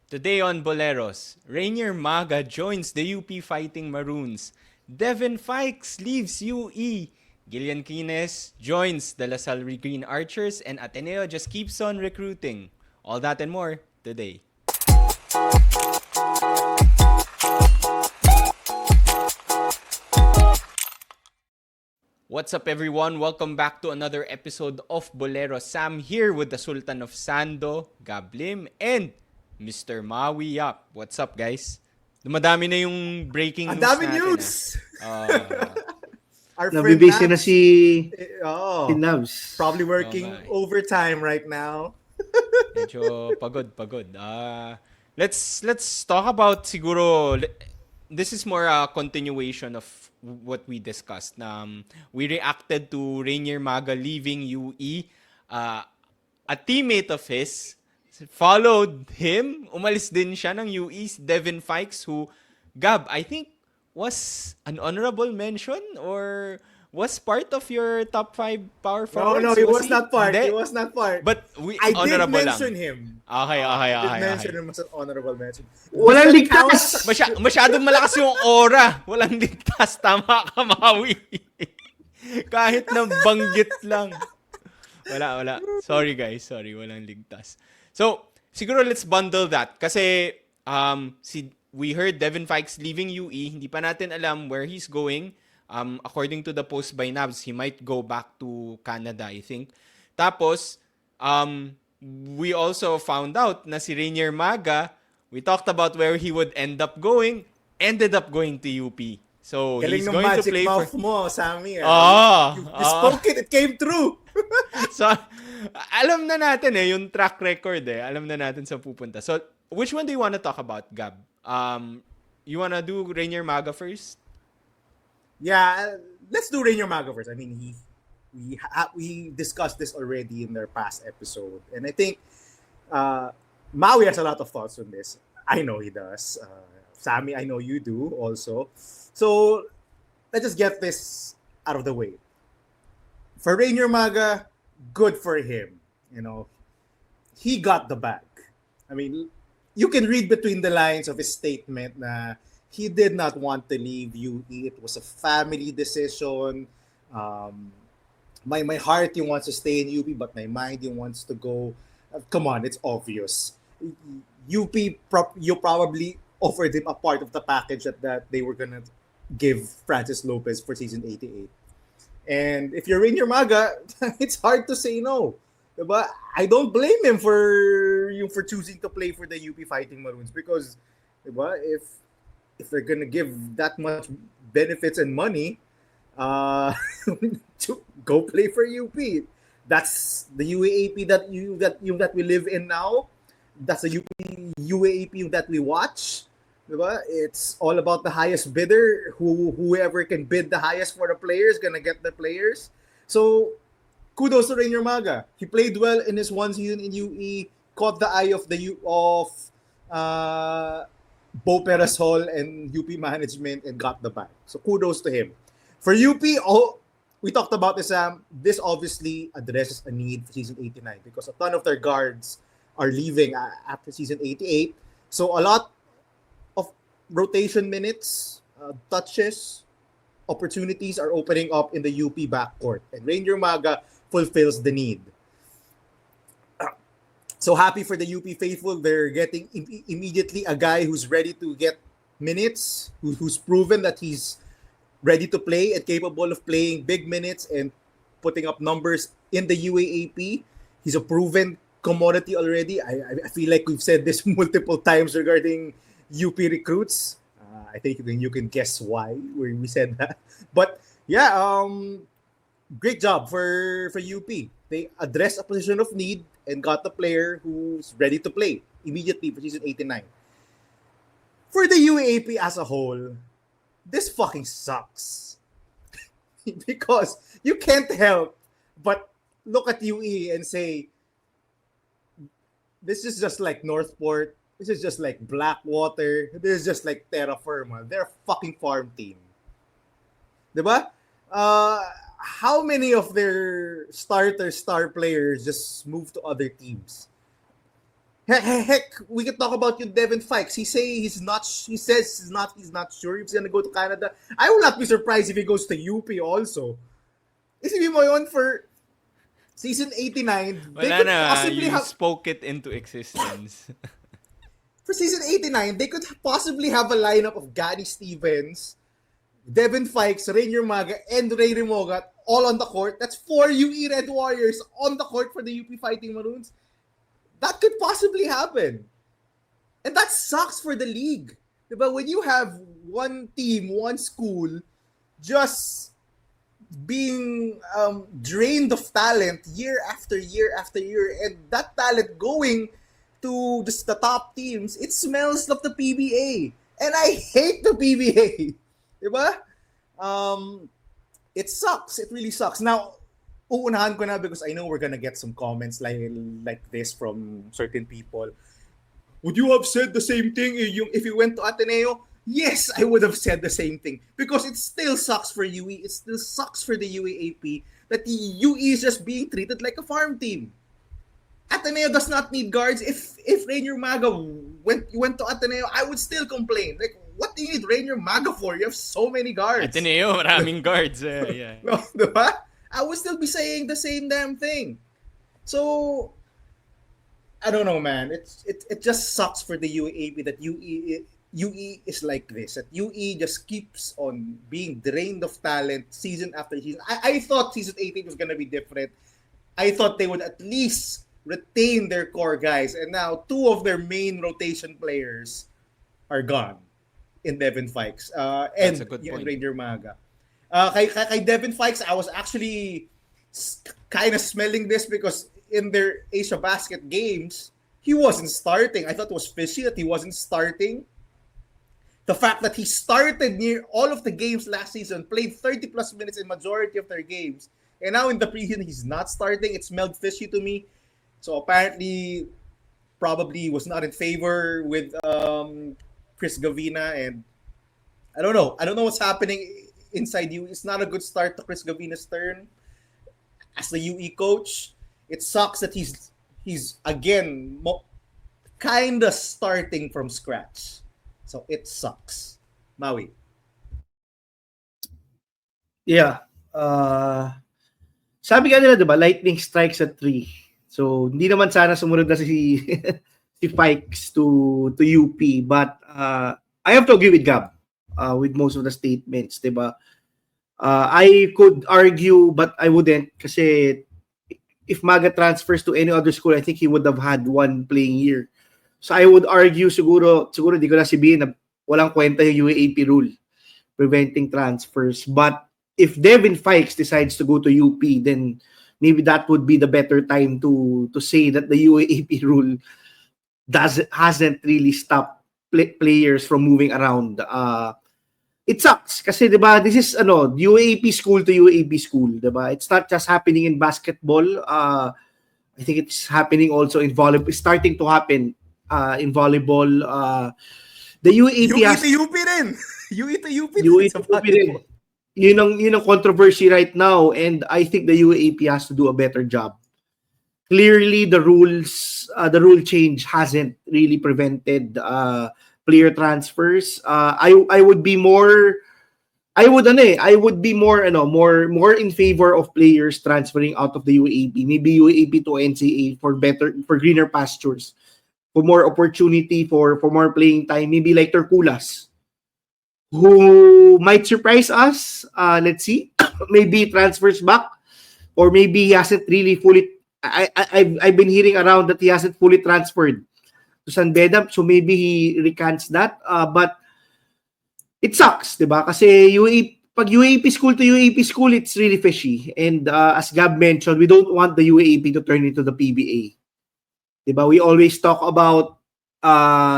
Today on Boleros, Rainer Maga joins the UP Fighting Maroons. Devin Fikes leaves UE. Gileian Kinesz joins the La Salle Green Archers, and Ateneo just keeps on recruiting. All that and more today. What's up, everyone? Welcome back to another episode of Boleros. Sam here with the Sultan of Sando, Gablim, and Mr. Maui Yap. What's up, guys? Dumadami na yung breaking Ang news dami natin. news! Our friend Nabibisi na Nabs, si Nabs. probably working Okay. overtime right now. Medyo pagod. Let's talk about siguro. This is more a continuation of what we discussed. We reacted to Rainer Maga leaving UE. A teammate of his followed him. Umalis din siya ng UE, Devin Fikes, who, Gab, I think was an honorable mention or was part of your top 5 power forwards. No, he was not part. Hindi. He was not part. But I did honorable mention lang. him. Okay. I did mention him as an honorable mention. Walang Does that count? ligtas! Masyadong malakas yung aura. Walang ligtas. Tama ka, Maui. Kahit na banggit lang. Wala. Sorry, guys. Sorry, walang ligtas. So, siguro let's bundle that. Kasi, we heard Devin Fikes leaving UE. Hindi pa natin alam where he's going. According to the post by Nabs, he might go back to Canada, I think. Tapos, we also found out na si Rainer Maga, we talked about where he would end up going, ended up going to UP. So, Galing he's ng going to magic play for... mouth mo, Sammy. You spoke it came true. So, alam na natin yung track record Alam na natin sa pupunta. So, which one do you want to talk about, Gab? You want to do Rainer Maga first? Yeah, let's do Rainer Maga first. I mean, we discussed this already in their past episode. And I think Maui has a lot of thoughts on this. I know he does. Sammy, I know you do also. So, let's just get this out of the way. For Rainer Maga, good for him. You know, he got the bag. I mean, you can read between the lines of his statement na he did not want to leave UE. It was a family decision. My heart, he wants to stay in UP, but my mind, he wants to go. Come on, it's obvious. You probably offered him a part of the package that they were gonna give Francis Lopez for season 88. And if you're Rainer Maga, it's hard to say no. Diba? I don't blame him for choosing to play for the UP Fighting Maroons because diba, if they're gonna give that much benefits and money, to go play for UP. That's the UAAP that we live in now. That's the UAAP that we watch. Diba? It's all about the highest bidder. Whoever can bid the highest for the players gonna get the players. So kudos to Rainer Maga. He played well in his one season in UE, caught the eye of Bo Perasol and UP management and got the bag. So kudos to him. For UP, we talked about this. This obviously addresses a need for season 89 because a ton of their guards are leaving after season 88. So a lot of rotation minutes, touches, opportunities are opening up in the UP backcourt. And Rainer Maga fulfills the need. So happy for the UP faithful. They're getting immediately a guy who's ready to get minutes, who's proven that he's ready to play and capable of playing big minutes and putting up numbers in the UAAP. He's a proven commodity already. I feel like we've said this multiple times regarding UP recruits. I think you can guess why we said that. But yeah, great job for UP. They addressed a position of need and got the player who's ready to play immediately for season 89. For the UAAP as a whole, this fucking sucks. Because you can't help but look at UE and say, this is just like Northport, this is just like Blackwater, this is just like Terra Firma. They're a fucking farm team. Diba? How many of their star players just moved to other teams? Heck, we can talk about you, Devin Fikes. He says he's not sure if he's gonna go to Canada. I will not be surprised if he goes to UP also. Isipin mo yun for season 89. They Wala could na, possibly you have spoke it into existence. for season 89. They could possibly have a lineup of Gary Stevens, Devin Fikes, Rainer Maga, and Rainer Maga all on the court. That's 4 UE Red Warriors on the court for the UP Fighting Maroons. That could possibly happen. And that sucks for the league. But when you have one team, one school, just being drained of talent year after year after year, and that talent going to just the top teams, it smells of the PBA. And I hate the PBA. Diba? It sucks. It really sucks. Now, uunahan ko na because I know we're gonna get some comments like this from certain people. Would you have said the same thing if you went to Ateneo? Yes, I would have said the same thing because it still sucks for UE. It still sucks for the UAAP that the UE is just being treated like a farm team. Ateneo does not need guards. If Rainer Maga went to Ateneo, I would still complain. Like, what do you need Rainer Maga for? You have so many guards. Ateneo, maraming guards. Yeah. No, diba? I would still be saying the same damn thing. So, I don't know, man. It just sucks for the UAAP that UE is like this. That UE just keeps on being drained of talent season after season. I thought season 18 was gonna be different. I thought they would at least retain their core guys, and now 2 of their main rotation players are gone in Devin Fikes and That's a good point. Rainer Maga. Kay Devin Fikes, I was actually kind of smelling this because in their Asia Basket games, he wasn't starting. I thought it was fishy that he wasn't starting. The fact that he started near all of the games last season, played 30 plus minutes in majority of their games, and now in the preseason he's not starting, it smelled fishy to me. So apparently, probably was not in favor with Chris Gavina, and I don't know. I don't know what's happening inside UE. It's not a good start to Chris Gavina's turn as the UE coach. It sucks that he's again kind of starting from scratch. So it sucks. Maui. Yeah. Sabi nga nila, diba, lightning strikes at 3. So, hindi naman sana sumunod na si si Fikes to UP. But I have to agree with Gab with most of the statements, diba? I could argue, but I wouldn't kasi if Maga transfers to any other school, I think he would have had 1 playing year. So I would argue siguro di ko na sabihin na walang kwenta yung UAAP rule preventing transfers. But if Devin Fikes decides to go to UP, then maybe that would be the better time to say that the UAAP rule hasn't really stopped players from moving around. It sucks kasi 'di ba, this is UAAP school to UAAP school, 'di ba? It's not just happening in basketball. I think it's happening also in volleyball. It's starting to happen in volleyball. The UAAP UE has to UP rin. UE to UP UE sa to UP rin. Yun ang controversy right now, and I think the UAAP has to do a better job. Clearly, the rule change hasn't really prevented player transfers. I would be more more in favor of players transferring out of the UAAP, maybe UAAP to NCAA for greener pastures, for more opportunity, for more playing time, maybe like Terculas, who might surprise us. Let's see. Maybe transfers back, or maybe he hasn't really fully. I've been hearing around that he hasn't fully transferred to San Beda, so maybe he recants that. But it sucks, diba? Kasi pag UAP school to UAP school, it's really fishy. And as Gab mentioned, we don't want the UAP to turn into the PBA. Diba? We always talk about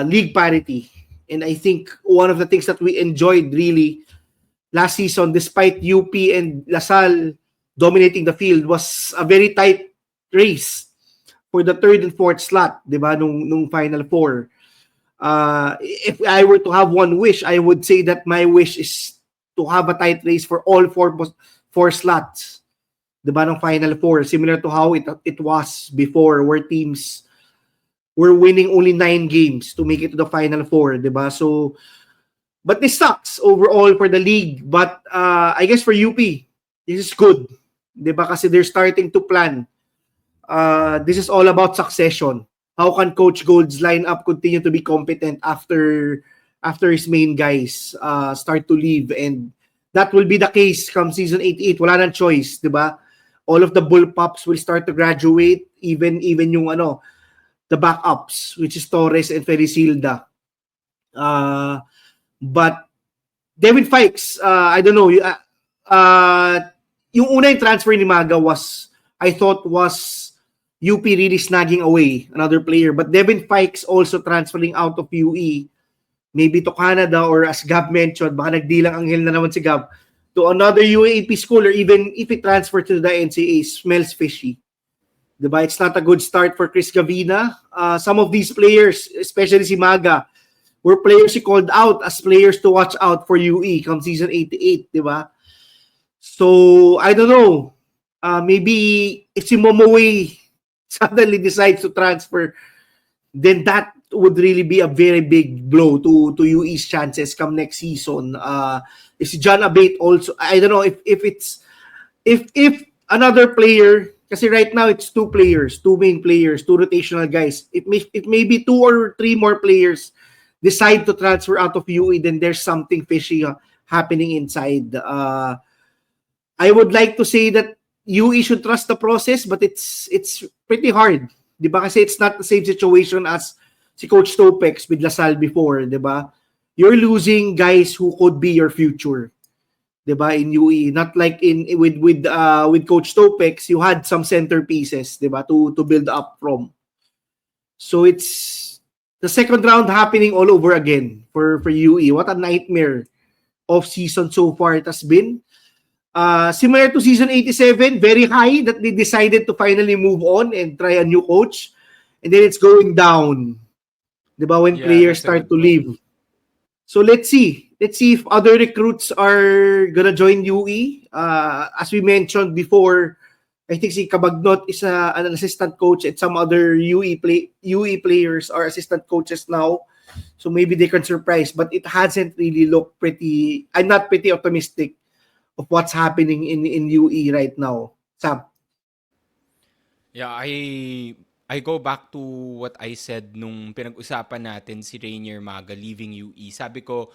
league parity. And I think one of the things that we enjoyed really last season, despite UP and La Salle dominating the field, was a very tight race for the 3rd and 4th slot, diba? Nung Final Four. If I were to have one wish, I would say that my wish is to have a tight race for all four slots, diba, ng Final Four, similar to how it was before, where teams were winning only 9 games to make it to the Final Four, diba? So, but this sucks overall for the league. But I guess for UP, this is good, diba? Kasi they're starting to plan. This is all about succession. How can Coach Gold's lineup continue to be competent after his main guys start to leave? And that will be the case come season 88. Wala nang choice, di ba? All of the bullpups will start to graduate, even yung the backups, which is Torres and Felicilda. But Devin Fikes, I don't know, yung una yung transfer ni Maga I thought was UP really snagging away another player. But Devin Fikes also transferring out of UE, maybe to Canada, or as Gab mentioned, baka nagdilang anghel na naman si Gab, to another UAAP school, or even if it transferred to the NCAA, smells fishy. Diba? It's not a good start for Chris Gavina. Some of these players, especially si Maga, were players he called out as players to watch out for UE come season 88, diba? So, I don't know. Maybe if si Momoe suddenly decides to transfer, then that would really be a very big blow to UE's chances come next season. If si John Abate also, I don't know if another player, kasi right now it's two main players, two rotational guys. It may be 2 or 3 more players decide to transfer out of UE, then there's something fishy happening inside. I would like to say that UE should trust the process, but it's pretty hard. Diba? Kasi it's not the same situation as si Coach Topex with La Salle before, diba? You're losing guys who could be your future. Diba? In UE, not like with Coach Topex, you had some centerpieces, diba, to build up from. So it's the second round happening all over again for UE. What a nightmare of season so far it has been. Similar to season 87, very high that they decided to finally move on and try a new coach. And then it's going down. Diba? When players start to leave. So let's see. Let's see if other recruits are gonna join UE. As we mentioned before, I think si Kabagnot is an assistant coach, and some other UE players are assistant coaches now. So maybe they can surprise, but it hasn't really looked pretty. I'm not pretty optimistic of what's happening in UE right now. Sam? Yeah, I go back to what I said nung pinag-usapan natin si Rainer Maga leaving UE. Sabi ko,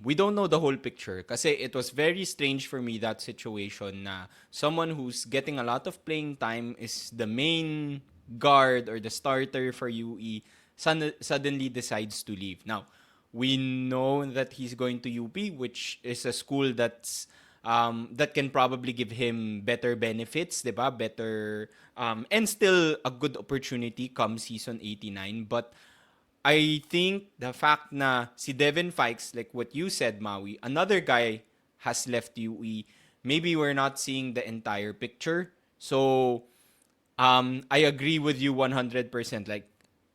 we don't know the whole picture kasi it was very strange for me, that situation, na someone who's getting a lot of playing time is the main guard or the starter for UE suddenly decides to leave. Now, we know that he's going to UP, which is a school that's that can probably give him better benefits, diba? Better and still a good opportunity come season 89. But I think the fact na si Devin Fikes, like what you said, Maui, another guy has left UE. Maybe we're not seeing the entire picture. So I agree with you 100%. Like,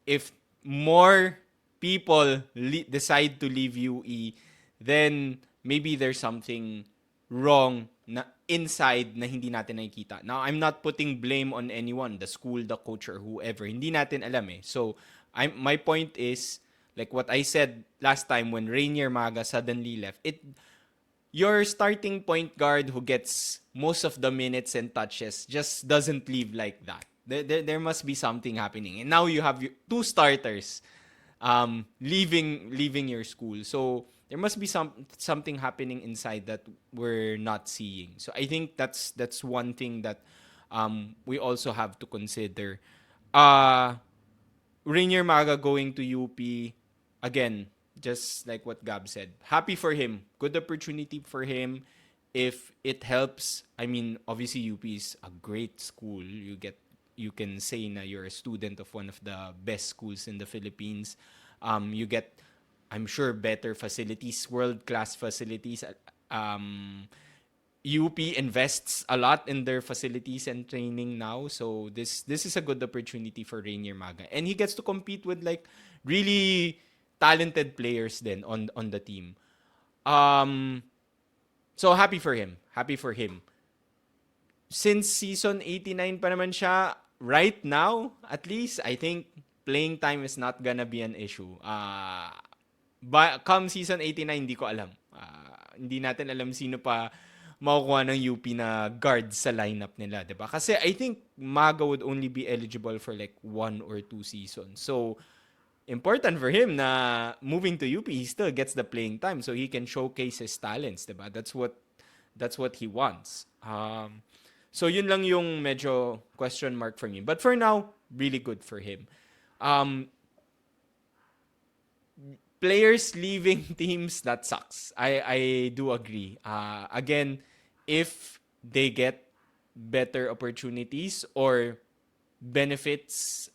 if more people decide to leave UE, then maybe there's something wrong na inside na hindi natin nakikita. Now, I'm not putting blame on anyone, the school, the coach, or whoever. Hindi natin alam eh. So, my point is, like what I said last time when Rainier Maga suddenly left, your starting point guard who gets most of the minutes and touches just doesn't leave like that. There must be something happening. And now you have 2 starters leaving your school. So there must be something happening inside that we're not seeing. So I think that's one thing that we also have to consider. Rainier Maga going to UP, again, just like what Gab said. Happy for him. Good opportunity for him. If it helps, I mean, obviously UP is a great school. You can say na you're a student of one of the best schools in the Philippines. You get, I'm sure, better facilities, world-class facilities. UP invests a lot in their facilities and training now. So this is a good opportunity for Rainier Maga. And he gets to compete with like really talented players then on the team. So happy for him. Happy for him. Since season 89 pa naman siya, right now, at least, I think playing time is not gonna be an issue. But come season 89, hindi ko alam. Hindi natin alam sino pa makukuha ng UP na guard sa lineup nila, 'di ba? Kasi I think Maga would only be eligible for like 1 or 2 seasons. So important for him na moving to UP, he still gets the playing time so he can showcase his talents, 'di ba? That's what he wants. So yun lang yung medyo question mark for me. But for now, really good for him. Players leaving teams, that sucks. I do agree. Again, if they get better opportunities or benefits,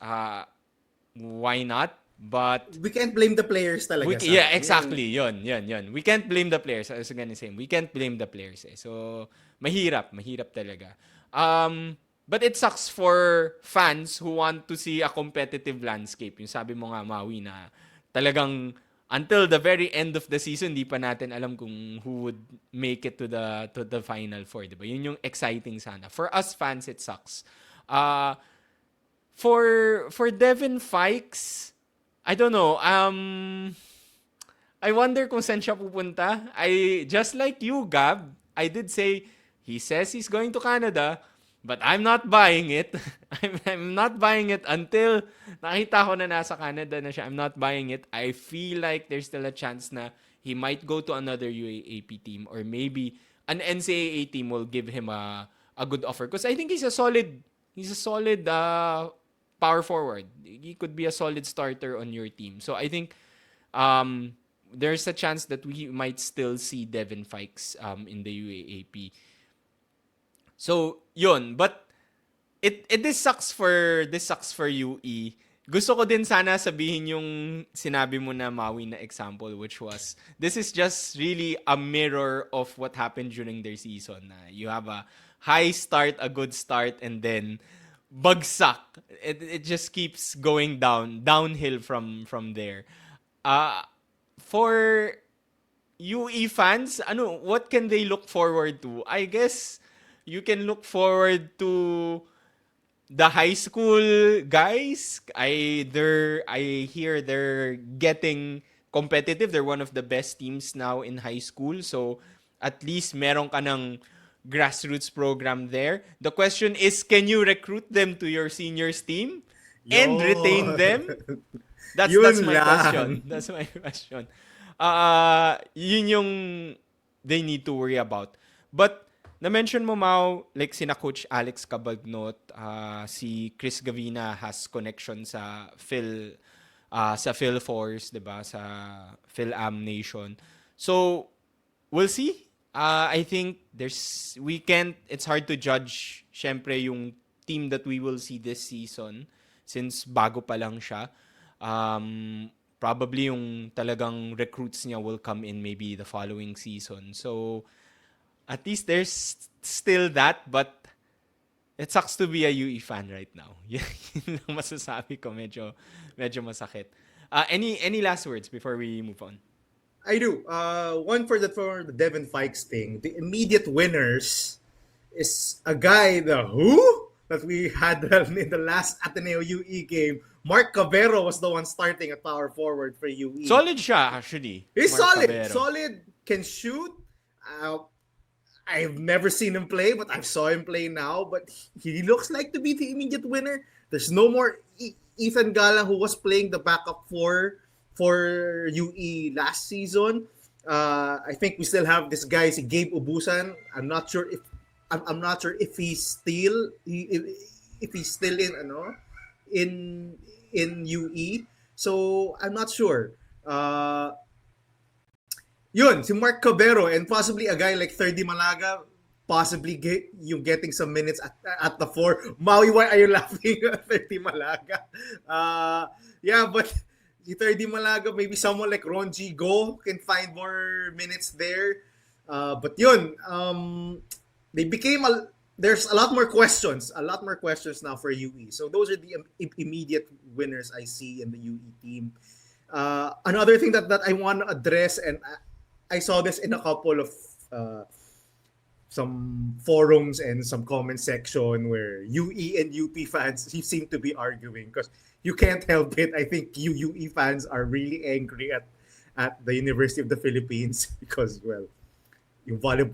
why not? But We can't blame the players talaga. yeah, exactly. Yun. We can't blame the players. I was gonna say, we can't blame the players. So, mahirap talaga. But it sucks for fans who want to see a competitive landscape. Yung sabi mo nga, Maui, na talagang until the very end of the season, di pa natin alam kung who would make it to the Final Four, diba? Yun yung exciting sana. For us fans, it sucks. For Devin Fikes, I don't know. I wonder kung saan siya pupunta. Just like you, Gab, I did say, he says he's going to Canada, but I'm not buying it. I'm not buying it until nakita ko na nasa Canada na siya. I'm not buying it. I feel like there's still a chance na he might go to another UAAP team or maybe an NCAA team will give him a good offer. Because I think he's a solid power forward. He could be a solid starter on your team. So I think there's a chance that we might still see Devin Fikes in the UAAP. So yun, but this sucks for UE. Gusto ko din sana sabihin yung sinabi mo na Maui na example, which was this is just really a mirror of what happened during their season. You have a high start, a good start, and then bagsak. It just keeps going downhill from there. For UE fans, what can they look forward to? I guess you can look forward to the high school guys. I hear they're getting competitive. They're one of the best teams now in high school. So at least meron ka ng grassroots program there. The question is, can you recruit them to your seniors team and retain them? That's my question. That's my question. Yun yung they need to worry about. But na-mention mo, Mau, like sina Coach Alex Cabagnot, si Chris Gavina has connection sa Phil Force, 'di ba? Sa Phil-Am Nation. So, we'll see. I think it's hard to judge syempre yung team that we will see this season since bago pa lang siya. Probably yung talagang recruits niya will come in maybe the following season. So, at least there's still that, but it sucks to be a UE fan right now. Yun lang masasabi ko, medyo masakit. Any last words before we move on? I do. One for the Devin Fikes thing. The immediate winners is a guy, that we had in the last Ateneo UE game. Mark Cabero was the one starting at power forward for UE. Solid siya, actually. He's Mark solid. Cabero. Solid. Can shoot. I've never seen him play, but I saw him play now. But he looks like to be the immediate winner. There's no more Ethan Galang, who was playing the backup for UE last season. I think we still have this guy, si Gabe Ubusan. I'm not sure if he's still in UE. So I'm not sure. Yun, si Mark Cabero and possibly a guy like Thirdy Malaga, possibly getting some minutes at the 4. Maui, why are you laughing at Thirdy Malaga? Yeah, but Thirdy Malaga, maybe someone like Ron G. Go can find more minutes there. But yun, there's a lot more questions now for UE. So those are the immediate winners I see in the UE team. Another thing that I want to address, and I saw this in a couple of some forums and some comment section where UE and UP fans seem to be arguing, because you can't help it. I think UE fans are really angry at the University of the Philippines because, well,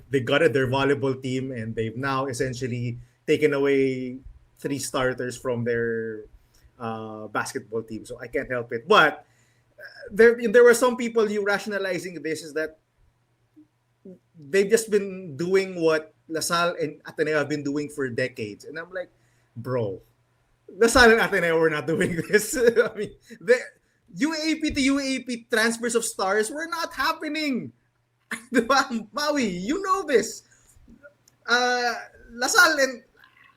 they gutted their volleyball team and they've now essentially taken away 3 starters from their basketball team. So I can't help it. But there were some people you rationalizing this is that they've just been doing what La Salle and Ateneo have been doing for decades. And I'm like, bro, La Salle and Ateneo were not doing this. I mean, the UAP to UAP transfers of stars were not happening. Diba? Maui, you know this. La Salle and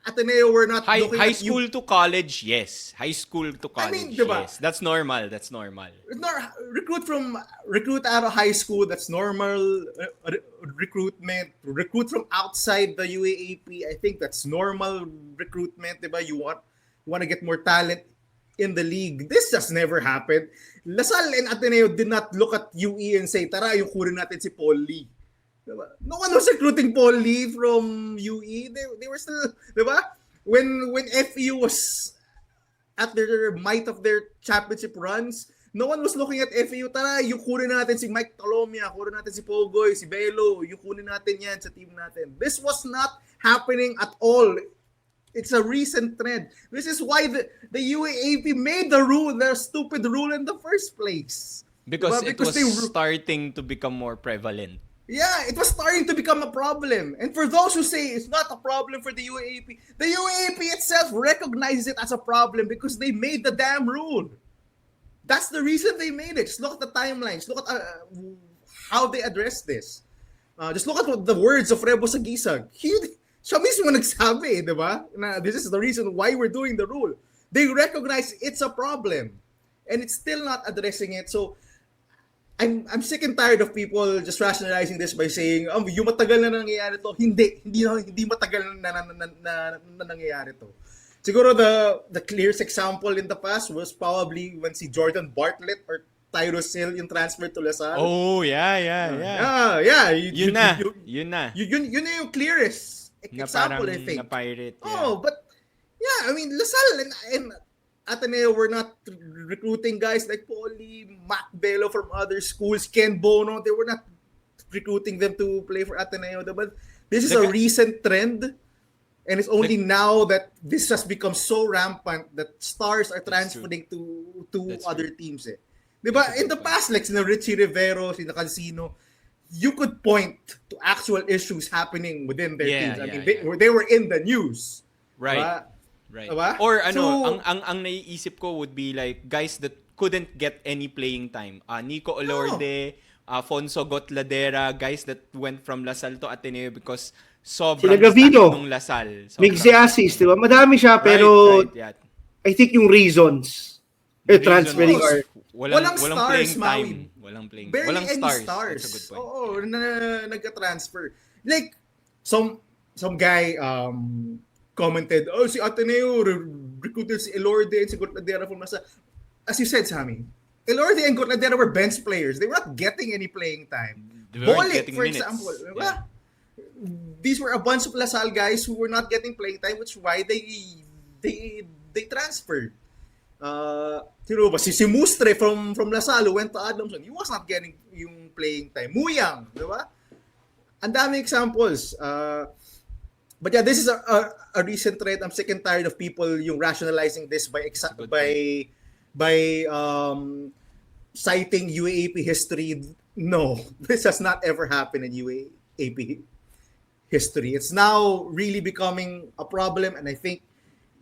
Ateneo were not looking High at school to college, yes. High school to college, diba? yes. That's normal. That's normal. Recruit out of high school, that's normal. Recruitment. Recruit from outside the UAAP, I think that's normal recruitment, diba? You want to get more talent in the league. This just never happened. La Salle and Ateneo did not look at UE and say, tara, yung kunin natin si Paul Lee. Diba? No one was recruiting Paul Lee from UE. They were still, diba? When FEU was at their might of their championship runs, no one was looking at FEU. Tara, yung kunin natin si Mike Talomia, kunin natin si Pogoy, si Belo, yung kunin natin yan sa team natin. This was not happening at all. It's a recent trend. This is why the UAAP made the stupid rule in the first place. Because diba? it was starting to become more prevalent. Yeah, it was starting to become a problem. And for those who say it's not a problem for the UAAP itself recognizes it as a problem because they made the damn rule. That's the reason they made it. Just look at the timelines. Look at how they address this. Just look at the words of Rebo Sagisag. Siya mismo nagsabi, di ba? Na this is the reason why we're doing the rule. They recognize it's a problem. And it's still not addressing it. So, I'm sick and tired of people just rationalizing this by saying, yung matagal na nangyayari to. Hindi matagal na nangyayari to. Siguro the clearest example in the past was probably when si Jordan Bartlett or Tyrus Hill yung transfer to La Salle. Oh, yeah. Yun na. Yun na yung clearest example, I think. Na-pirate. Yeah. Oh, but yeah, I mean, La Salle and Ateneo were not recruiting guys like Paulie, Mac Bello from other schools, Ken Bono. They were not recruiting them to play for Ateneo. But this is a recent trend, and it's only now that this has become so rampant that stars are transferring to other teams. Diba? In the past, like sina Richie Rivero, sina Cancino, you could point to actual issues happening within their teams. I mean, they were in the news. Right. Diba? Right. Diba? Or ang naiisip ko would be like guys that couldn't get any playing time. Nico Olorde, Afonso Gotladera, guys that went from La Salle to Ateneo because sobrang stack nung La Salle. Migsiasis, di ba? Madami siya, pero right, yeah. I think yung reasons transferring are walang stars, playing Maui. time. Walang playing. Barely Walang any stars. stars. That's a good point. Oo, nagka-transfer. Like, some guy commented, si Ateneo recruited si Elorde and si Gotladera from nasa. As you said, Sammy, Elorde and Gotladera were bench players. They were not getting any playing time. Bolik, for example. Yeah. These were a bunch of La Salle guys who were not getting playing time, which is why they transferred. Si Mustre from La Salle went to Adamson. He was not getting yung playing time. Muyang, di ba? Ang dami examples. But yeah, this is a recent trend. I'm sick and tired of people yung rationalizing this by citing UAAP history. No, this has not ever happened in UAAP history. It's now really becoming a problem, and I think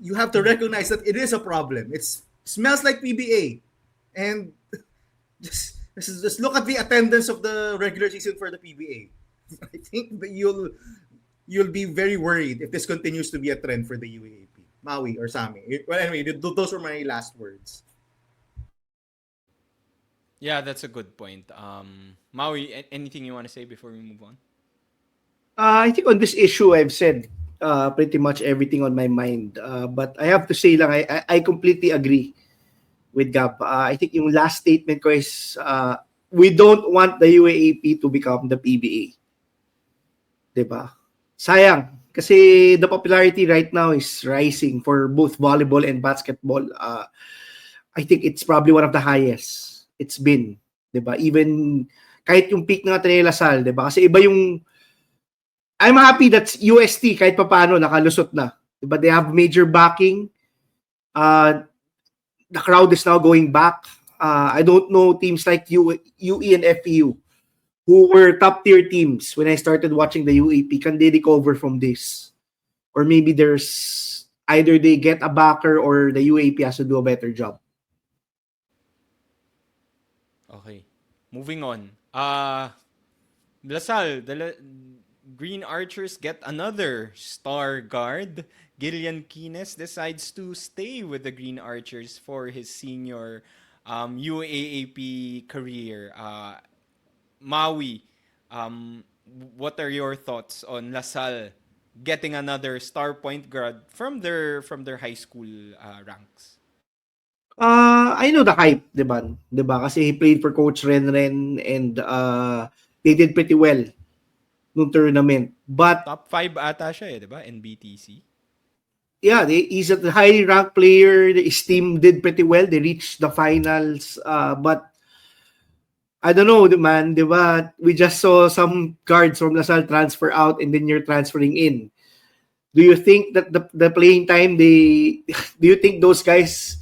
you have to recognize that it is a problem. It smells like PBA, and just look at the attendance of the regular season for the PBA. I think that you'll be very worried if this continues to be a trend for the UAAP. Maui or Sami. Well, anyway, those were my last words. Yeah, that's a good point. Maui, anything you want to say before we move on? I think on this issue, I've said pretty much everything on my mind. But I have to say lang, I completely agree with Gab. I think yung last statement ko is we don't want the UAAP to become the PBA. Diba? Sayang. Kasi the popularity right now is rising for both volleyball and basketball. I think it's probably one of the highest it's been, 'di ba? Even kahit yung peak ng Ateneo La Salle, 'di ba? Kasi iba yung I'm happy that UST kahit papaano nakalusot na. 'Di ba? They have major backing. The crowd is now going back. I don't know teams like UE and FEU who were top tier teams when I started watching the UAP. Can they recover from this? Or maybe there's either they get a backer or the UAP has to do a better job. Okay. Moving on. La Salle, the Green Archers get another star guard. Gileian Kinesz decides to stay with the Green Archers for his senior UAAP career. Maui, what are your thoughts on La Salle getting another star point guard from their high school ranks? I know the hype, 'di ba? 'Di ba? Kasi he played for Coach Renren and they did pretty well nung tournament. But Top 5 ata siya di ba? NBTC. yeah, he's a highly ranked player. His team did pretty well. They reached the finals. But I don't know, man, 'di ba? We just saw some guards from La Salle transfer out and then you're transferring in. Do you think that the playing time do you think those guys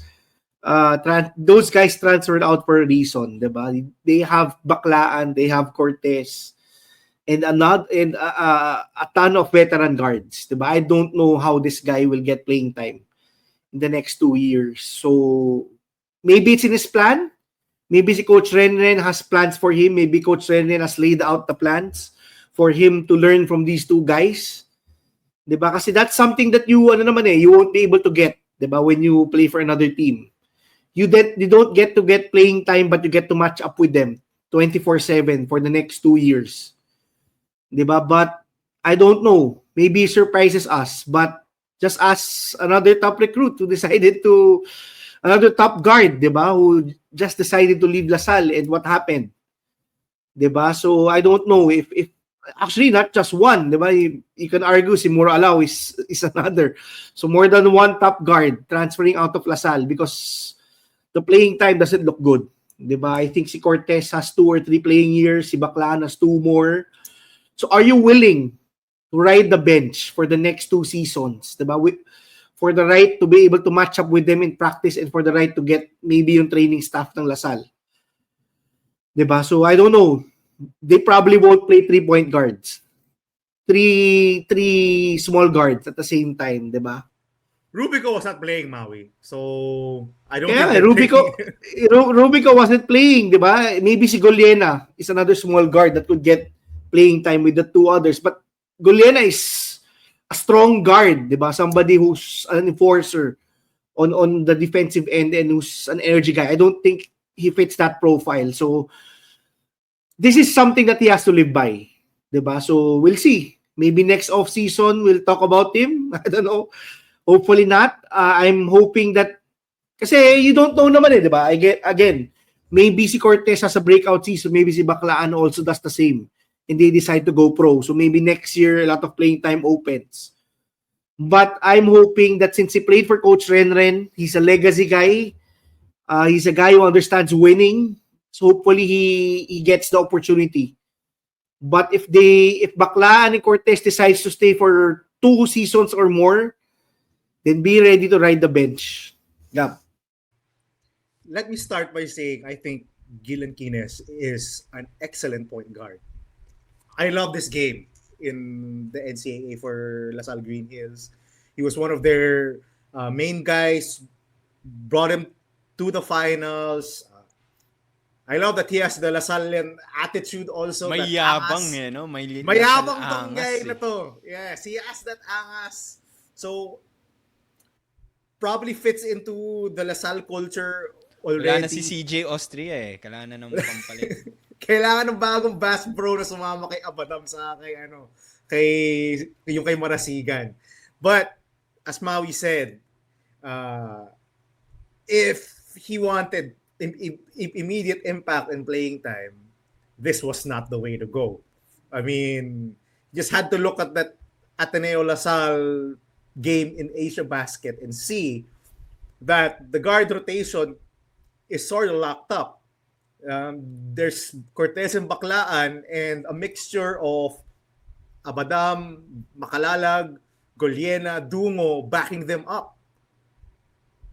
transferred out for a reason, 'di ba? They have Baklaan, they have Cortez, and a ton of veteran guards, 'di ba? I don't know how this guy will get playing time in the next 2 years. So maybe it's in his plan. Maybe si Coach Renren has plans for him. Maybe Coach Renren has laid out the plans for him to learn from these two guys. 'Di ba? Kasi that's something that you won't be able to get, 'di ba, when you play for another team. You don't get to get playing time, but you get to match up with them 24/7 for the next 2 years. 'Di ba? But I don't know. Maybe it surprises us, but just as another top recruit who decided to another top guard, 'di ba, who just decided to leave La Salle, and what happened? 'Di ba? So I don't know if actually not just one, 'di ba? You can argue si Mura Alao is another. So more than one top guard transferring out of La Salle because the playing time doesn't look good. 'Di ba? I think si Cortez has 2 or 3 playing years, si Baklaan has 2 more. So are you willing to ride the bench for the next 2 seasons, 'di ba? For the right to be able to match up with them in practice and for the right to get maybe yung training staff ng La Salle. 'Di ba? So I don't know. They probably won't play 3-point guards. Three small guards at the same time, 'di ba? Rubico was not playing, Maui. So, I don't Yeah, think Rubico wasn't playing, 'di ba? Maybe si Goliena is another small guard that could get playing time with the 2 others, but Goliena is a strong guard, 'di ba? Somebody who's an enforcer on the defensive end and who's an energy guy. I don't think he fits that profile. So this is something that he has to live by, 'di ba? So we'll see. Maybe next off season we'll talk about him. I don't know. Hopefully not. I'm hoping that kasi you don't know naman 'di ba? Again, maybe si Cortez has a breakout season, maybe si Baklaan also does the same and they decide to go pro. So maybe next year a lot of playing time opens. But I'm hoping that since he played for Coach Renren, he's a legacy guy. He's a guy who understands winning. So hopefully he gets the opportunity. But if Baklaan and Cortez decides to stay for 2 seasons or more, then be ready to ride the bench. Yeah. Let me start by saying I think Gileian Kinesz is an excellent point guard. I love this game in the NCAA for La Salle Green Hills. He was one of their main guys, brought him to the finals. I love that he has the La Sallean attitude also. May yabang no? Mayabang tong guy na to. Yes, he has that angas. So, probably fits into the La Salle culture already. Wala na si CJ Austria Kailangan na ng pampalit. Kailangan ng bagong bass bro na sumama kay Abadam sa kay Marasigan. But as Maui said, if he wanted immediate impact and playing time, this was not the way to go. I mean, just had to look at that Ateneo La Salle game in Asia Basket and see that the guard rotation is sort of locked up. There's Cortez and Baclaan and a mixture of Abadam, Makalalag, Goliena, Dungo backing them up.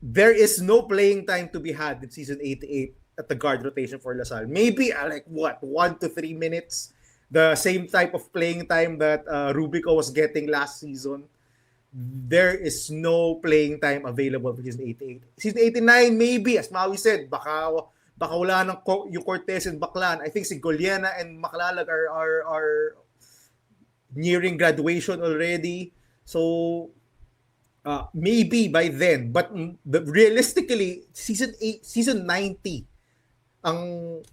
There is no playing time to be had in season 88 at the guard rotation for La Salle. Maybe like what, 1 to 3 minutes, the same type of playing time that Rubico was getting last season. There is no playing time available for season 88. Season 89, maybe, as Maui said, baka wala ng yung Cortez and Baclan. I think si Goliena and Maclalag are nearing graduation already. So, maybe by then. But realistically, season 90, ang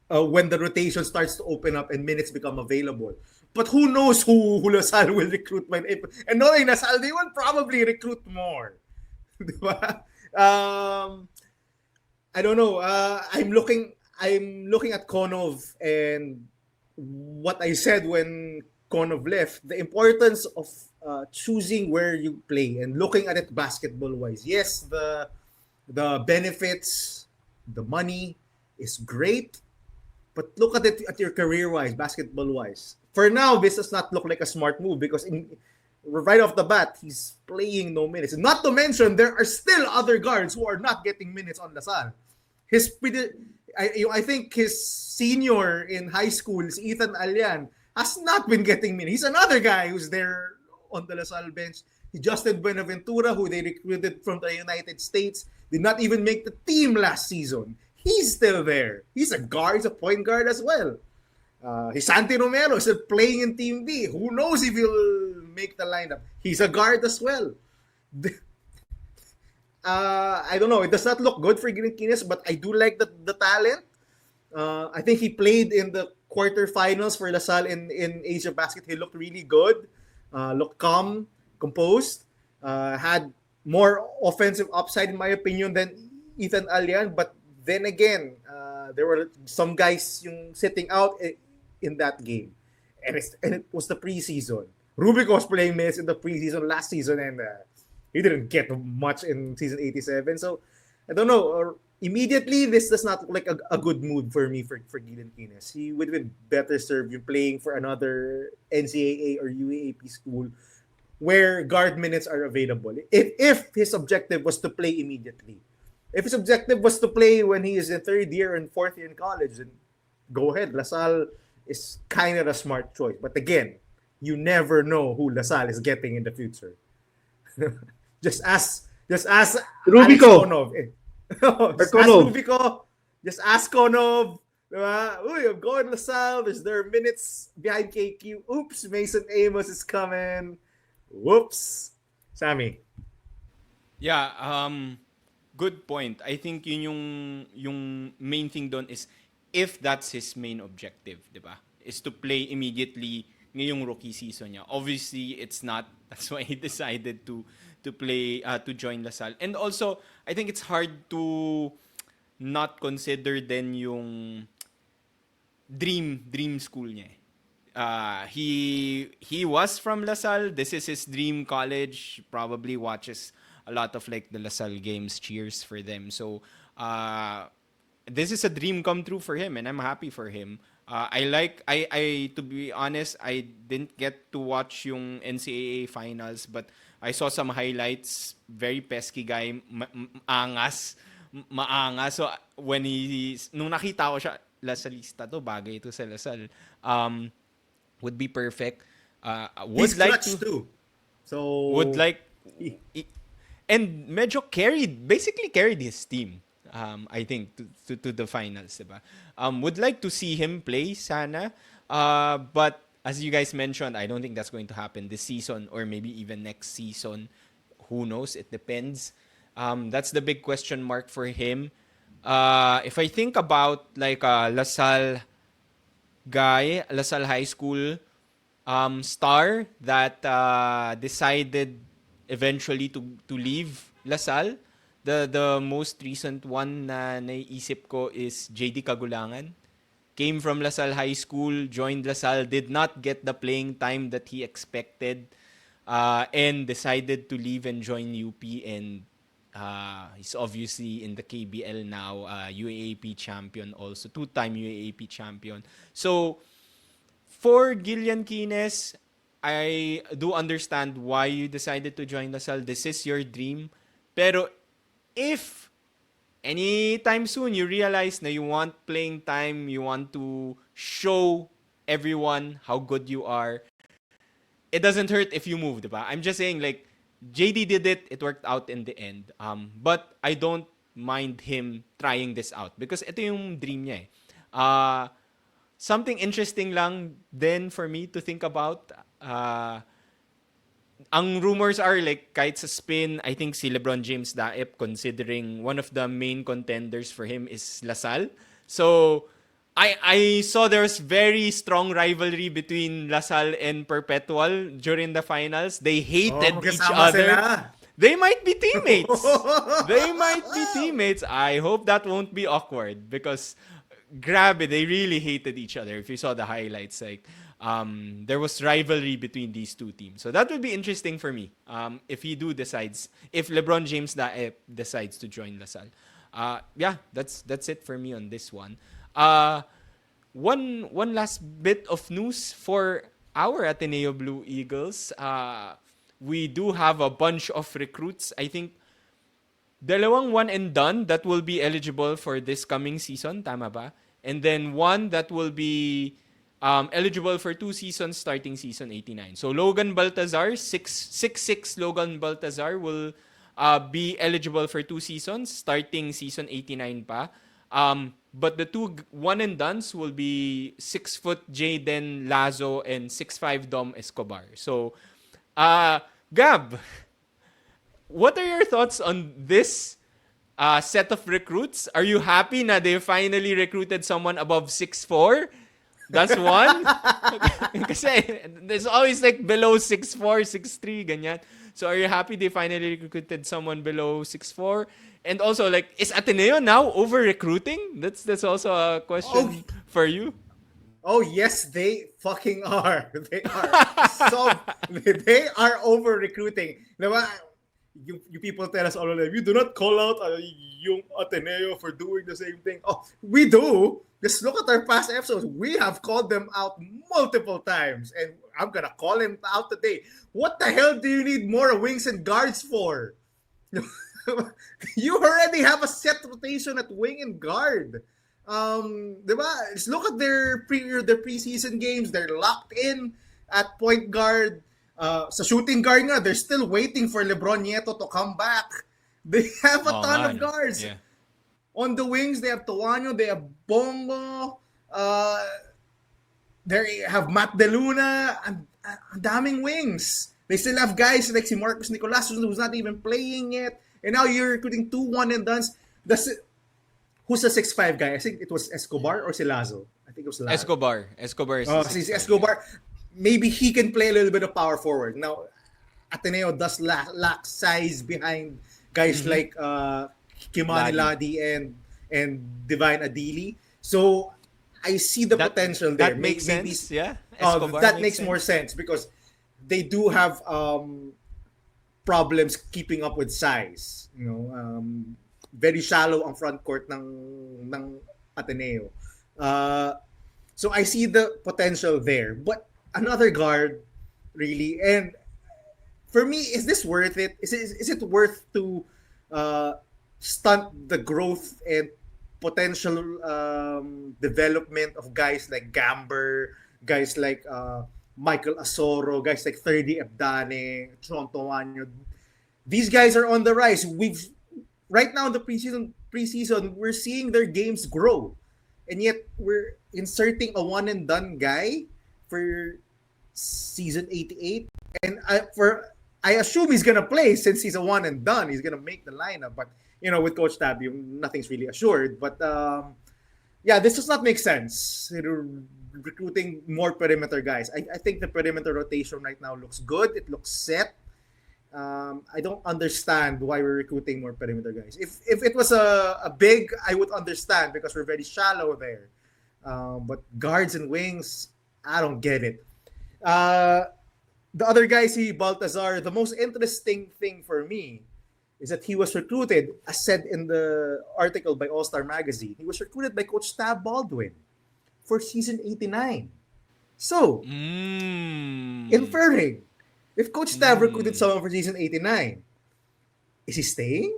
when the rotation starts to open up and minutes become available. But who knows who La Salle will recruit when and knowing La Salle, they will probably recruit more. Diba? I don't know. I'm looking at Konov and what I said when Konov left, the importance of choosing where you play and looking at it basketball wise. Yes, the benefits, the money is great, but look at it at your career wise, basketball wise. For now, this does not look like a smart move because right off the bat, he's playing no minutes. Not to mention, there are still other guards who are not getting minutes on La Salle. I think his senior in high school, Ethan Alian, has not been getting minutes. He's another guy who's there on the La Salle bench. Justin Buenaventura, who they recruited from the United States, did not even make the team last season. He's still there. He's a guard, he's a point guard as well. Santi Romero is still playing in Team B. Who knows if he'll make the lineup? He's a guard as well. I don't know. It does not look good for Gileian Kinesz, but I do like the talent. I think he played in the quarterfinals for La Salle in Asia Basket. He looked really good. Looked calm, composed. Had more offensive upside, in my opinion, than Ethan Alian. But then again, there were some guys yung sitting out in that game. And it was the preseason. Rubik was playing minutes in the preseason last season, and he didn't get much in season 87. So, I don't know. Immediately, this does not look like a good mood for me for Gileian Kinesz. He would have been better served in playing for another NCAA or UAAP school where guard minutes are available. If his objective was to play immediately. If his objective was to play when he is in third year and fourth year in college, then go ahead. La Salle is kind of a smart choice. But again, you never know who La Salle is getting in the future. Just ask Rubico. Konov. Just ask Rubico. Just ask Konov. Diba? Uy, I'm going La Salle. There are minutes behind KQ. Oops, Mason Amos is coming. Whoops. Sammy. Yeah, good point. I think yun yung main thing doon is if that's his main objective, di ba? Is to play immediately ngayong rookie season niya. Obviously, it's not. That's why he decided to play to join La Salle. And also, I think it's hard to not consider then yung dream school niya. He was from La Salle. This is his dream college. Probably watches a lot of like the La Salle games, cheers for them. So this is a dream come true for him, and I'm happy for him. I to be honest, I didn't get to watch yung NCAA finals, but I saw some highlights. Very pesky guy, maangas. So when nung nakita ko siya, Lasalista to, bagay ito sa La Salle. Would be perfect. He's clutch too. So would like and medyo basically carried his team. I think to the finals, diba? Would like to see him play sana. But as you guys mentioned, I don't think that's going to happen this season or maybe even next season. Who knows? It depends. That's the big question mark for him. If I think about like La Salle guy, La Salle High School star that decided eventually to leave La Salle, the most recent one na naisip ko is JD Kagulangan. Came from La Salle High School, joined La Salle, did not get the playing time that he expected, and decided to leave and join UP, and He's obviously in the KBL now, UAAP champion also, two-time UAAP champion. So, for Gileian Kinesz, I do understand why you decided to join La Salle. This is your dream. Pero if anytime soon you realize na you want playing time, you want to show everyone how good you are, it doesn't hurt if you move, diba? I'm just saying, like, JD did it, it worked out in the end. But I don't mind him trying this out because ito yung dream niya eh. Something interesting lang then for me to think about. Ang rumors are like kahit sa spin, I think si LeBron James daip considering one of the main contenders for him is La Salle. So I saw there's very strong rivalry between La Salle and Perpetual during the finals. They hated each kasama other. sila. They might be teammates. They might be teammates. I hope that won't be awkward because grabe, they really hated each other. If you saw the highlights, like there was rivalry between these two teams. So that would be interesting for me. If if LeBron James decides to join La Salle. Yeah, that's it for me on this one. One last bit of news for our Ateneo Blue Eagles. We do have a bunch of recruits. I think dalawang one and done that will be eligible for this coming season, tama ba? And then one that will be eligible for 2 seasons starting season 89. So Logan Baltazar, 6'6" Logan Baltazar will be eligible for 2 seasons starting season 89 pa. But the two one and dones will be 6' Jaden Lazo and 6'5" Dom Escobar. So, Gab, what are your thoughts on this set of recruits? Are you happy na they finally recruited someone above 6'4"? That's one. Kasi there's always like below 6'4", 6'3", ganyan. So are you happy they finally recruited someone below 6'4"? And also, like, is Ateneo now over recruiting? That's also a question for you. Oh yes, they fucking are. They are they are over recruiting. Diba? You people tell us all of them, you do not call out yung Ateneo for doing the same thing. Oh, we do. Just look at our past episodes. We have called them out multiple times, and I'm gonna call him out today. What the hell do you need more wings and guards for? You already have a set rotation at wing and guard. Diba? Just look at their preseason games. They're locked in at point guard. Sa shooting guard nga, they're still waiting for LeBron Nieto to come back. They have a ton of guards. Yeah. On the wings, they have Tuano, they have Bongo, they have Matt De Luna, and daming wings. They still have guys like si Marcus Nicolas who's not even playing yet. And now you're recruiting 2 one and dones. Who's the 6'5" guy? I think it was Escobar or si Lazo. I think it was Lazo. Escobar is the si Escobar. Maybe he can play a little bit of power forward. Now, Ateneo does lack size behind guys like Kimani Ladi and Divine Adili. So, I see the potential there. That makes sense, yeah. That makes more sense because they do have problems keeping up with size. You know, very shallow ang front court ng Ateneo. So I see the potential there. But another guard, really, and for me, is this worth it? Is it worth to stunt the growth and potential development of guys like Gamber, guys like Michael Asoro, guys like 30 Ebdane, Toronto Wanyo? These guys are on the rise. Right now in the preseason, we're seeing their games grow. And yet, we're inserting a one-and-done guy for season 88. And I assume he's going to play since he's a one-and-done. He's going to make the lineup. But, you know, with Coach Tabby, nothing's really assured. But, yeah, this does not make sense. Recruiting more perimeter guys. I think the perimeter rotation right now looks good. It looks set. I don't understand why we're recruiting more perimeter guys. If it was a big, I would understand because we're very shallow there. But guards and wings, I don't get it. The other guy, see Baltazar, the most interesting thing for me is that he was recruited, as said in the article by All Star Magazine, he was recruited by Coach Tab Baldwin for season 89. So, inferring, if Coach Tab recruited someone for season 89, is he staying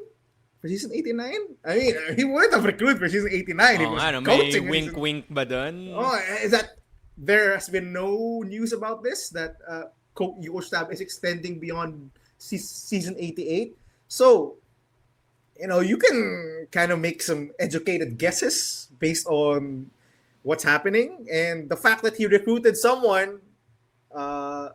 for season 89? I mean, he wouldn't have recruited for season 89 if he was May coaching. wink-wink ba dun? Oh, is that there has been no news about this, that Coach Tab is extending beyond season 88? So, you can kind of make some educated guesses based on what's happening. And the fact that he recruited someone for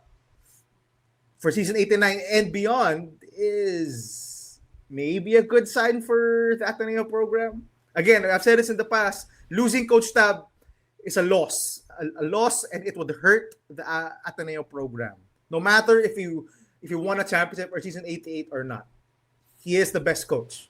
season 89 and beyond is maybe a good sign for the Ateneo program. Again, I've said this in the past, losing Coach Tab is a loss. A loss, and it would hurt the Ateneo program. No matter if you won a championship or season 88 or not. He is the best coach.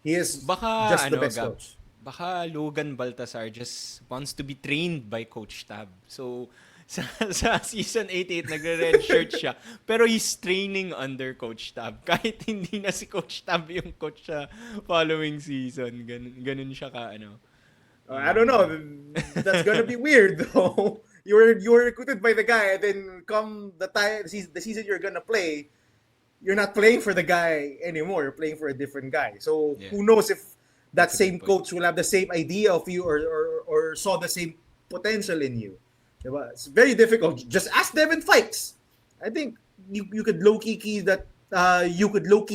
He is just the best coach. Baka Logan Baltasar just wants to be trained by Coach Tab. So, sa season 88, nagre-red shirt siya. Pero he's training under Coach Tab. Kahit hindi na si Coach Tab yung coach sa following season. Ganun siya ka, I don't know. That's gonna be weird, though. You were recruited by the guy, and then come the season you're gonna play, you're not playing for the guy anymore. You're playing for a different guy. So who knows if that same coach will have the same idea of you or saw the same potential in you. Diba? It's very difficult. Just ask Devin Fikes. I think you could low-key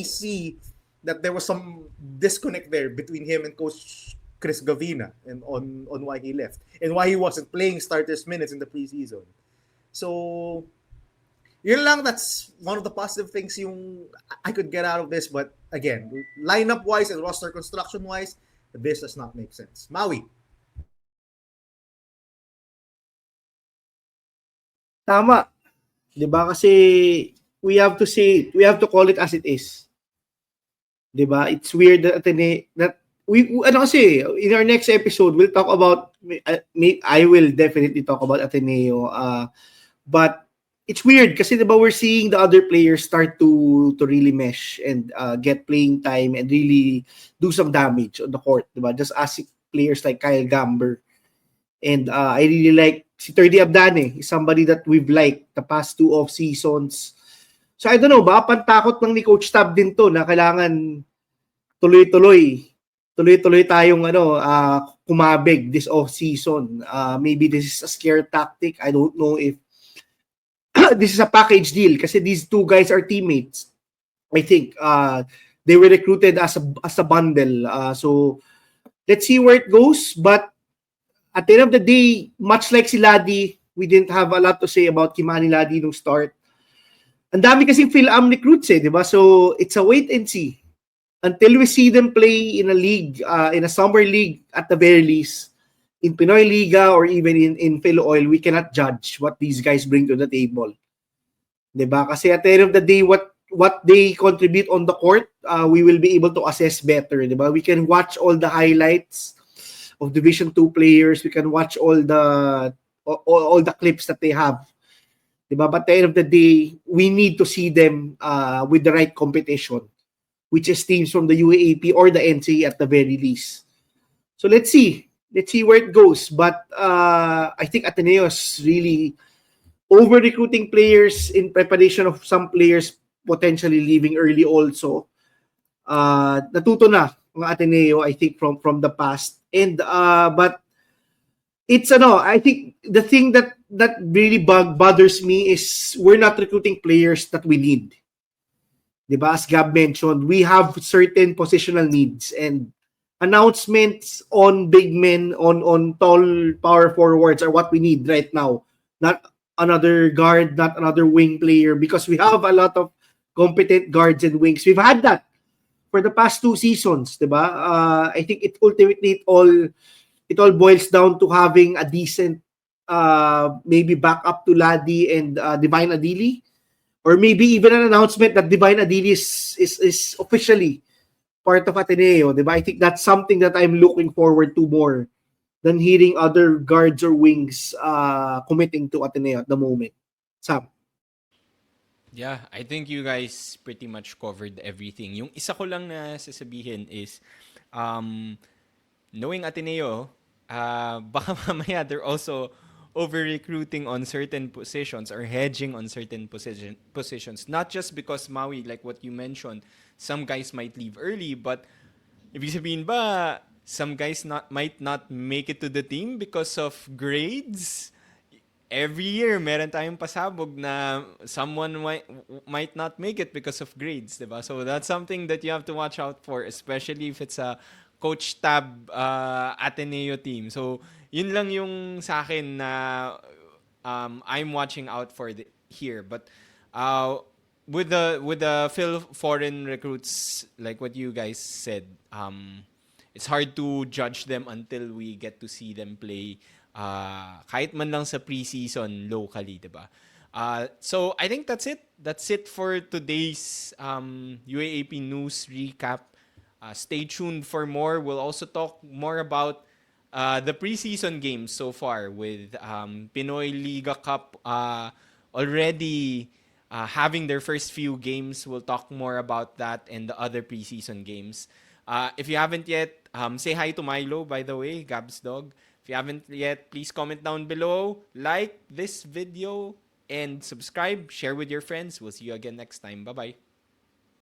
see that there was some disconnect there between him and Coach Chris Gavina and on why he left and why he wasn't playing starters minutes in the preseason. So, yun lang, that's one of the positive things yung I could get out of this. But again, lineup-wise and roster construction-wise, this does not make sense. Maui. Tama. 'Di ba? Kasi we have to call it as it is. 'Di ba? It's weird that kasi in our next episode we'll talk about I will definitely talk about Ateneo, but it's weird kasi 'di ba we're seeing the other players start to really mesh and get playing time and really do some damage on the court, 'di ba? Just ask players like Kyle Gamber, and I really like si Terdy Abdane, is somebody that we've liked the past 2 off seasons. So I don't know, baka pantakot lang ni Coach Tab din to na kailangan tuloy-tuloy tayong kumabig this off season. Maybe this is a scare tactic. I don't know if this is a package deal kasi these two guys are teammates. I think they were recruited as a bundle. So let's see where it goes, but at the end of the day, much like si Ladi, we didn't have a lot to say about Kimani Ladi nung start. Ang dami kasing Phil-Am recruits di ba? So it's a wait and see. Until we see them play in a league, in a summer league at the very least, in Pinoy Liga or even in Phil-Oil, we cannot judge what these guys bring to the table. Diba? Kasi at the end of the day, what they contribute on the court, we will be able to assess better. Diba? We can watch all the highlights of Division 2 players. We can watch all the clips that they have. Diba? But at the end of the day, we need to see them with the right competition, which is teams from the UAAP or the NCAA at the very least. So let's see where it goes. But I think Ateneo is really over-recruiting players in preparation of some players potentially leaving early also. Natuto na ang Ateneo, I think, from the past. And but it's I think the thing that really bothers me is we're not recruiting players that we need. Diba? As Gab mentioned, we have certain positional needs and announcements on big men, on tall power forwards are what we need right now. Not another guard, not another wing player, because we have a lot of competent guards and wings. We've had that for the past 2 seasons, diba? I think it all boils down to having a decent maybe backup to Ladi and Divine Adili. Or maybe even an announcement that Divine Adili is officially part of Ateneo. Diba? I think that's something that I'm looking forward to more than hearing other guards or wings committing to Ateneo at the moment. Sam? Yeah, I think you guys pretty much covered everything. Yung isa ko lang na sasabihin is, um, knowing Ateneo, baka mamaya they're also over-recruiting on certain positions or hedging on certain positions. Not just because Maui, like what you mentioned, some guys might leave early, but ibig sabihin ba, some guys might not make it to the team because of grades? Every year, meron tayong pasabog na someone might not make it because of grades, diba? So that's something that you have to watch out for, especially if it's a coach tab Ateneo team. So yun lang yung sa akin na I'm watching out for here. But uh, with the foreign recruits, like what you guys said, it's hard to judge them until we get to see them play kahit man lang sa preseason locally, 'di ba? So I think that's it. That's it for today's UAAP News Recap. Stay tuned for more. We'll also talk more about the preseason games so far with Pinoy Liga Cup already having their first few games. We'll talk more about that and the other preseason games. If you haven't yet, say hi to Milo, by the way, Gab's dog. If you haven't yet, please comment down below, like this video, and subscribe. Share with your friends. We'll see you again next time. Bye-bye.